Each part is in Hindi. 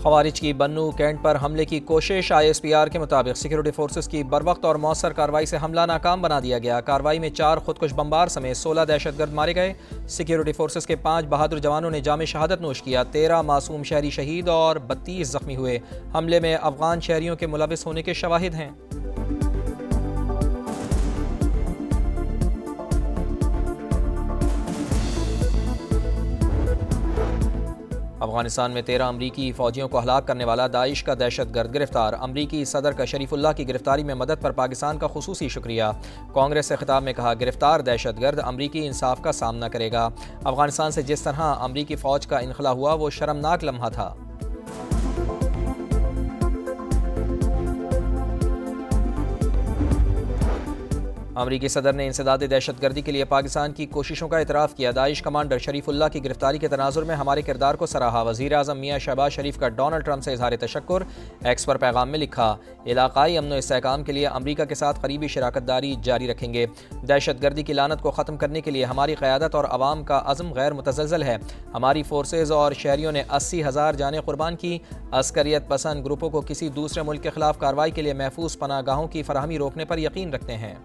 खवारिज की बन्नू कैंट पर हमले की कोशिश। ISPR के मुताबिक सिक्योरिटी फोर्सेस की बरवक्त और मौसर कार्रवाई से हमला नाकाम बना दिया गया। कार्रवाई में 4 खुदकुश बमबार समेत 16 दहशतगर्द मारे गए। सिक्योरिटी फोर्सेस के 5 बहादुर जवानों ने जामे शहादत नोश किया। 13 मासूम शहरी शहीद और 32 जख्मी हुए। हमले में अफगान शहरियों के मुलविस होने के शवाहिद हैं। अफगानिस्तान में 13 अमरीकी फौजियों को हलाक करने वाला दाइश का दहशतगर्द गिरफ्तार। अमरीकी सदर का शरीफुल्लाह की गिरफ्तारी में मदद पर पाकिस्तान का खुसूसी शुक्रिया। कांग्रेस से खिताब में कहा, गिरफ्तार दहशतगर्द अमरीकी इंसाफ का सामना करेगा। अफगानिस्तान से जिस तरह अमरीकी फौज का इनखला हुआ वो शर्मनाक लम्हा था। अमरीकी सदर ने इंसदाद दहशतगर्दी के लिए पाकिस्तान की कोशिशों का एतराफ़ किया। दाइश कमांडर शरीफुल्लाह की गिरफ्तारी के तनाजुर में हमारे किरदार को सराहा। वज़ीर आज़म मियाँ शहबाज शरीफ का डोनाल्ड ट्रंप से इज़हार तशक्कुर। एक्स पर पैगाम में लिखा, इलाक़ाई अमन व इस्तेहकाम के लिए अमरीका के साथ करीबी शराकतदारी जारी रखेंगे। दहशतगर्दी की लानत को ख़त्म करने के लिए हमारी क़यादत और अवाम का अज़्म गैर मुतज़लज़ल है। हमारी फोर्सेज और शहरियों ने 80,000 जानें कुर्बान की। अस्करियत पसंद ग्रुपों को किसी दूसरे मुल्क के खिलाफ कार्रवाई के लिए महफूज पनाहगाहों की फराहमी रोकने पर यकीन रखते हैं।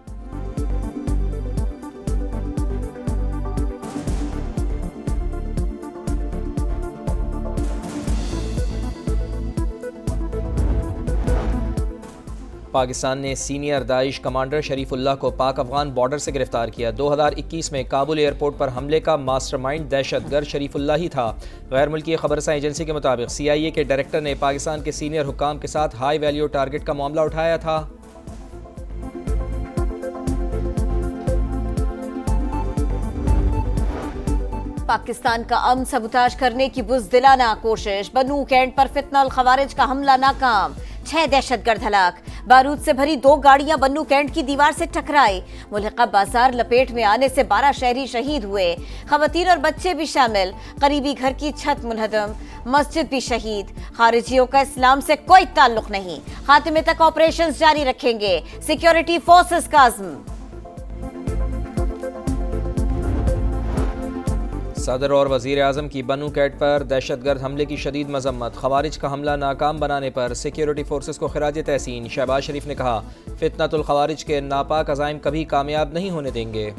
पाकिस्तान ने सीनियर दाइश कमांडर शरीफुल्लाह को पाक अफगान बॉर्डर से गिरफ्तार किया। 2021 में काबुल एयरपोर्ट पर हमले का मास्टरमाइंड दहशतगर्द शरीफुल्लाह ही था। गैर मुल्की खबरसां एजेंसी के मुताबिक CIA के डायरेक्टर ने पाकिस्तान के सीनियर हुक्काम के साथ हाई वैल्यू टारगेट का मामला उठाया था। पाकिस्तान का अमन सबूताज करने की बुज़दिलाना कोशिश। बन्नू कैंट पर फितनल खवारिज का हमला नाकाम। 6 दहशतगर्द हलाक। बारूद से भरी 2 गाड़ियां बन्नू कैंट की दीवार से टकराई। मुल्का बाजार लपेट में आने से 12 शहरी शहीद हुए। खवातीन और बच्चे भी शामिल। करीबी घर की छत मुनहदम। मस्जिद भी शहीद। खारिजियों का इस्लाम से कोई ताल्लुक नहीं। खात्मे तक ऑपरेशंस जारी रखेंगे। सिक्योरिटी फोर्सेस का अज़्म। सदर और वज़ीर आज़म की बन्नू कैंट पर दहशतगर्द हमले की शदीद मजम्मत। खवारिज का हमला नाकाम बनाने पर सिक्योरिटी फोर्सेस को खिराज तहसीन। शहबाज शरीफ ने कहा, फितनतुल खवारिज के नापाक अज़ाइम कभी कामयाब नहीं होने देंगे।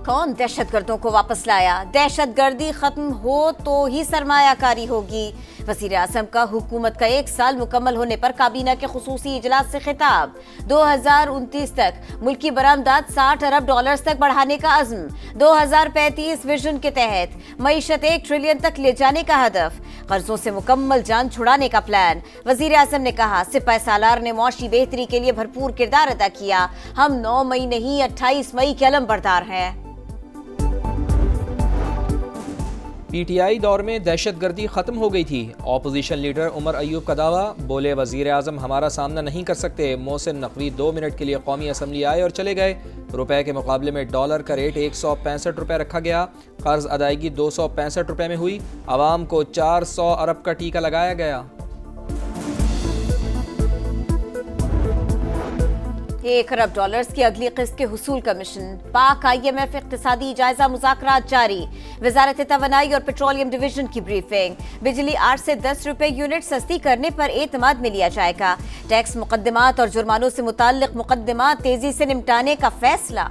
कौन दहशतगर्दों को वापस लाया? दहशतगर्दी खत्म हो तो ही सरमायाकारी होगी। वज़ीर आज़म का हुकूमत का 1 साल मुकम्मल होने पर काबीना के खुसूसी इजलास से खिताब। 2029 तक मुल्की बरामदात $60 अरब तक बढ़ाने का अज़्म। 2035 विजन के तहत मईशत 1 ट्रिलियन तक ले जाने का हदफ। कर्जों से मुकम्मल जान छुड़ाने का प्लान। वज़ीर आज़म ने कहा, सिपाही सालार ने मुआशी बेहतरी के लिए भरपूर किरदार अदा किया। हम 9 मई नहीं 28 मई के अलमबरदार हैं। PTI दौर में दहशतगर्दी खत्म हो गई थी। ऑपोजिशन लीडर उमर अयूब का दावा। बोले, वज़ीर आज़म हमारा सामना नहीं कर सकते। मोहसिन नकवी 2 मिनट के लिए कौमी असम्बली आए और चले गए। रुपए के मुकाबले में डॉलर का रेट 165 रुपये रखा गया। कर्ज अदायगी 265 रुपये में हुई। आवाम को 400 अरब का टीका लगाया गया। $1 अरब की अगली किस्त के हुसूल का मिशन। पाक IMF इक्तिसादी जायजा मुज़ाकरात जारी। वजारत तवानाई और पेट्रोलियम डिवीजन की ब्रीफिंग। बिजली 8 से 10 रुपए यूनिट सस्ती करने पर एतमाद में लिया जाएगा। टैक्स मुकद्दमात और जुर्मानों से मुताल्लिक मुकद्दमात तेजी से निपटाने का फैसला।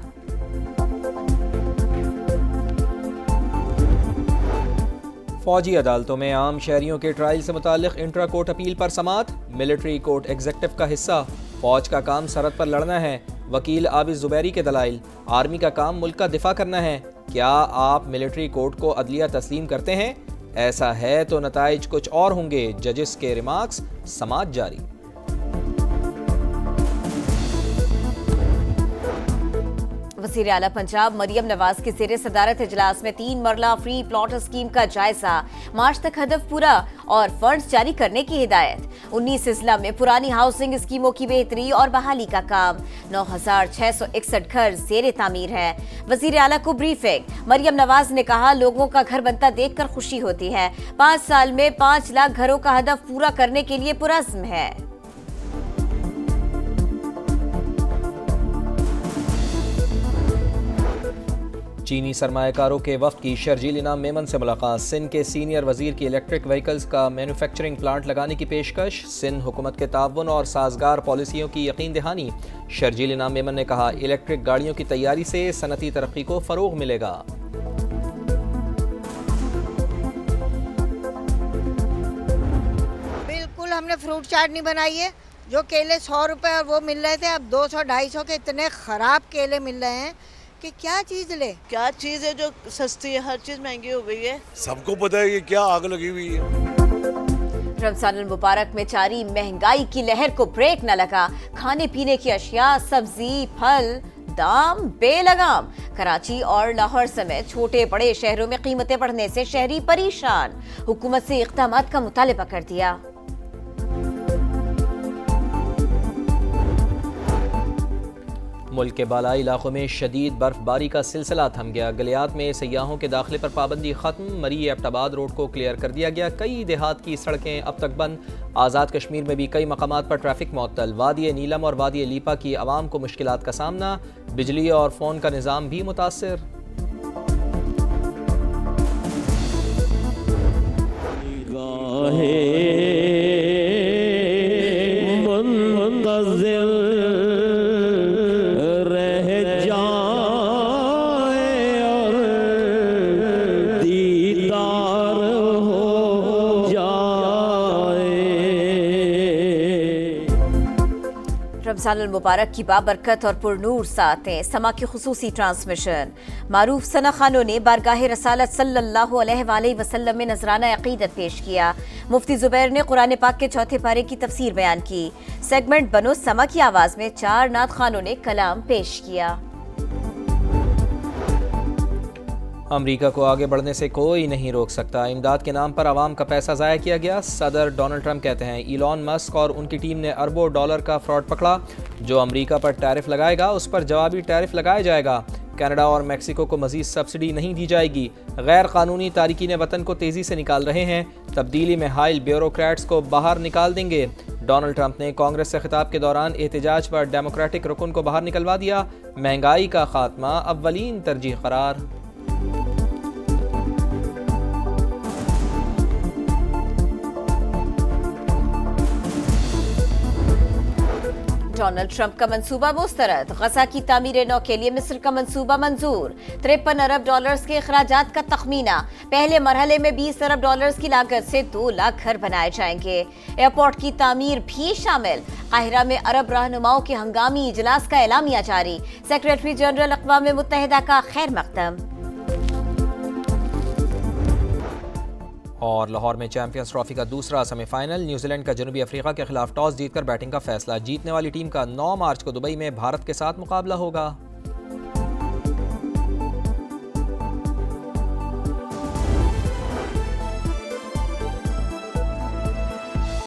फौजी अदालतों में आम शहरियों के ट्रायल से मुताल्लिक इंट्रा कोर्ट अपील पर समात। मिलिट्री कोर्ट एग्जीक्यूटिव का हिस्सा। फौज का काम सरहद पर लड़ना है। वकील आबिद जुबैरी के दलाइल। आर्मी का काम मुल्क का दिफा करना है। क्या आप मिलिट्री कोर्ट को अदलिया तस्लीम करते हैं? ऐसा है तो नताइज कुछ और होंगे। जजेस के रिमार्क्स। समात जारी। वज़ीर आला पंजाब मरियम नवाज की ज़ेरे सदारत इजलास में 3 मरला फ्री प्लॉट स्कीम का जायजा। मार्च तक हदफ पूरा और फंड्स जारी करने की हिदायत। 19 अजला में पुरानी हाउसिंग स्कीमों की बेहतरी और बहाली का काम। 9,661 घर ज़ेरे तामीर है। वज़ीर आला को ब्रीफिंग। मरियम नवाज ने कहा, लोगों का घर बनता देखकर खुशी होती है। 5 साल में 5 लाख घरों का हदफ पूरा करने के लिए पुरज़्म है। चीनी सरमायाकारों के वफ्द की शर्जील इनाम मेमन से मुलाकात। सिंध के सीनियर वजीर की इलेक्ट्रिक व्हीकल्स का मैन्युफैक्चरिंग प्लांट लगाने की पेशकश। सिंध हुकूमत के ताउन और साजगार पॉलिसियों की यकीन दहानी। शर्जील इनाम मेमन ने कहा, इलेक्ट्रिक गाड़ियों की तैयारी से सनती तरक्की को फरोग मिलेगा। बिल्कुल हमने फ्रूट चाट नहीं बनाई है। जो केले 100 रुपए और वो मिल रहे थे, अब 200-250 के इतने खराब केले मिल रहे हैं कि क्या चीज ले। क्या चीज है जो सस्ती है, हर चीज महंगी हो गई है। सबको पता है कि क्या आग लगी हुई है। रमजान मुबारक में जारी महंगाई की लहर को ब्रेक न लगा। खाने पीने की अशिया, सब्जी, फल दाम बेलगाम। कराची और लाहौर समेत छोटे बड़े शहरों में कीमतें बढ़ने से शहरी परेशान। हुकूमत से इक़दामात का मुतालबा कर दिया। मुल्क के बालाई इलाकों में शदीद बर्फबारी का सिलसिला थम गया। गलियात में सयाहों के दाखिले पर पाबंदी खत्म। मरी एबटाबाद रोड को क्लियर कर दिया गया। कई देहात की सड़कें अब तक बंद। आज़ाद कश्मीर में भी कई मकामात पर ट्रैफिक मुअत्तल। वादी नीलम और वादी लीपा की आवाम को मुश्किलात का सामना। बिजली और फ़ोन का निज़ाम भी मुतासिर। रमज़ानुल मुबारक की बाबरकत और पुरनूर सातें। समा की खुसूसी ट्रांसमिशन। मारूफ सना खानों ने बारगाह रसालत सल्लल्लाहु अलैहि वसल्लम में नजराना अकीदत पेश किया। मुफ्ती जुबैर ने कुरान पाक के चौथे पारे की तफसीर बयान की। सेगमेंट बनो समा की आवाज में 4 नात खानों ने कलाम पेश किया। अमरीका को आगे बढ़ने से कोई नहीं रोक सकता। इमदाद के नाम पर आवाम का पैसा ज़ाया किया गया। सदर डोनाल्ड ट्रंप कहते हैं, इलॉन मस्क और उनकी टीम ने अरबों डॉलर का फ्रॉड पकड़ा। जो अमरीका पर टैरिफ लगाएगा उस पर जवाबी टैरिफ लगाया जाएगा। कनाडा और मैक्सिको को मजीद सब्सिडी नहीं दी जाएगी। गैर कानूनी तारिकीन वतन को तेज़ी से निकाल रहे हैं। तब्दीली में हाइल ब्यूरोक्रेट्स को बाहर निकाल देंगे। डोनाल्ड ट्रंप ने कांग्रेस से खिताब के दौरान एहतजाज पर डेमोक्रेटिक रुकन को बाहर निकलवा दिया। महंगाई का खात्मा अव्वलीन तरजीह करार। डोनाल्ड ट्रंप का मंसूबा मुस्तरद। गजा की तामीर नौ के लिए मिस्र का मंसूबा मंजूर। 53 अरब डॉलर्स के अखराजात का तखमीना। पहले मरहले में 20 अरब डॉलर्स की लागत से 2 लाख घर बनाए जाएंगे। एयरपोर्ट की तामीर भी शामिल। काहिरा में अरब रहनुमाओं के हंगामी इजलास का एलामिया जारी। सेक्रेटरी जनरल अक़वाम मुत्तहिदा का खैर मकदम। और लाहौर में चैंपियंस ट्रॉफी का दूसरा सेमीफाइनल। न्यूजीलैंड का जनूबी अफ्रीका के खिलाफ टॉस जीतकर बैटिंग का फैसला। जीतने वाली टीम का 9 मार्च को दुबई में भारत के साथ मुकाबला होगा।